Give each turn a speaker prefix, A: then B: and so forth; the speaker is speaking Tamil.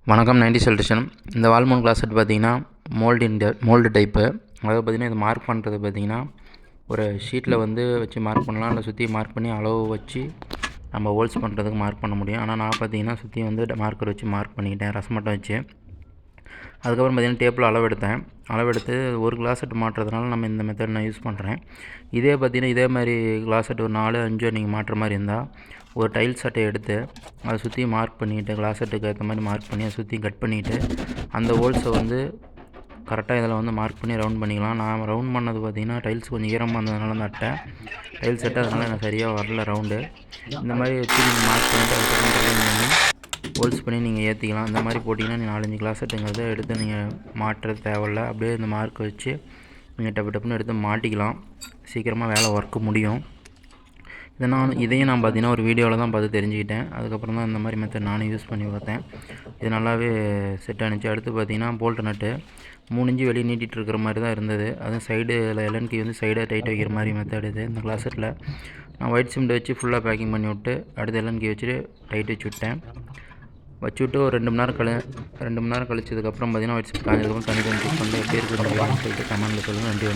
A: வணக்கம் 90 சொல்யூஷன். இந்த வால்மோன் கிளாஸ் செட் பார்த்திங்கன்னா மோல்டு டைப்பு. அதாவது பார்த்திங்கன்னா இது மார்க் பண்ணுறது பார்த்திங்கன்னா ஒரு ஷீட்டில் வந்து வச்சு மார்க் பண்ணலாம், இல்லை சுற்றி மார்க் பண்ணி அளவு வச்சு நம்ம ஹோல்ஸ் பண்ணுறதுக்கு மார்க் பண்ண முடியும். ஆனால் நான் பார்த்திங்கன்னா சுற்றி வந்து மார்க்கர் வச்சு மார்க் பண்ணிக்கிட்டேன், ரசமட்டம் வச்சு. அதுக்கப்புறம் பார்த்திங்கன்னா டேப்பில் அளவெடுத்து ஒரு கிளாஸ் செட் மாட்டுறதுனால நம்ம இந்த மெத்தட் நான் யூஸ் பண்ணுறேன். இதே பார்த்திங்கன்னா இதே மாதிரி கிளாஸ் செட் ஒரு 4-5 நீங்கள் மாட்டுற மாதிரி இருந்தால் ஒரு டைல் சட்டை எடுத்து அதை சுற்றி மார்க் பண்ணிவிட்டு கிளாஸ் செட்டுக்கு ஏற்ற மாதிரி மார்க் பண்ணி அதை சுற்றி கட் பண்ணிவிட்டு அந்த ஹோல்ஸை வந்து கரெக்டாக இதில் வந்து மார்க் பண்ணி ரவுண்ட் பண்ணிக்கலாம். நான் ரவுண்ட் பண்ணது பார்த்திங்கன்னா டைல்ஸ் கொஞ்சம் ஈரமாக இருந்ததுனால அந்த அட்டை டைல்ஸ் செட்டை அதனால் எனக்கு சரியாக வரல ரவுண்டு. இந்த மாதிரி வச்சு நீங்கள் மார்க் பண்ணிவிட்டு அதுக்கப்புறம் ட்ரில்லிங் பண்ணி ஹோல்ஸ் பண்ணி நீங்கள் ஏற்றிக்கலாம். இந்த மாதிரி போட்டிங்கன்னா நீங்கள் 4-5 கிளாஸ் செட்டுங்கிறத எடுத்து நீங்கள் மாட்டுறது தேவையில்ல. அப்படியே இந்த மார்க் வச்சு நீங்கள் டப்புன்னு எடுத்து மாட்டிக்கலாம். சீக்கிரமாக வேலை ஒர்க்கு முடியும். இதையும் நான் பார்த்தீங்கன்னா ஒரு வீடியோவில் தான் பார்த்து தெரிஞ்சுக்கிட்டேன். அதுக்கப்புறம் தான் இந்த மாதிரி மெத்தட் நானும் யூஸ் பண்ணி பார்த்தேன். இது நல்லாவே செட் ஆனிச்சு. அடுத்து பார்த்தீங்கன்னா போல்ட் நட்டு 3 இன்ச்சு வெளியே நீட்டிகிட்டு இருக்கிற மாதிரி தான் இருந்தது. அதுவும் சைடில் எல்என்கி வந்து சைடாக டைட் வைக்கிற மாதிரி மெத்தட் இது. இந்த கிளாஸ் செட்டில் நான் ஒயிட் சிமெண்ட் வச்சு ஃபுல்லாக பேக்கிங் பண்ணி விட்டு அடுத்து எல்என்கி வச்சுட்டு டைட் வச்சு விட்டேன். வச்சுவிட்டு ஒரு 2 மணி நேரம் கழிச்சதுக்கப்புறம் பார்த்தீங்கன்னா ஒயிட் சிமெண்ட் காஞ்சதுக்கப்புறம் தனி செக் பண்ணி எப்படி இருக்குது சொல்லிட்டு கமெண்ட்டில் சொல்லுங்கள். நன்றி.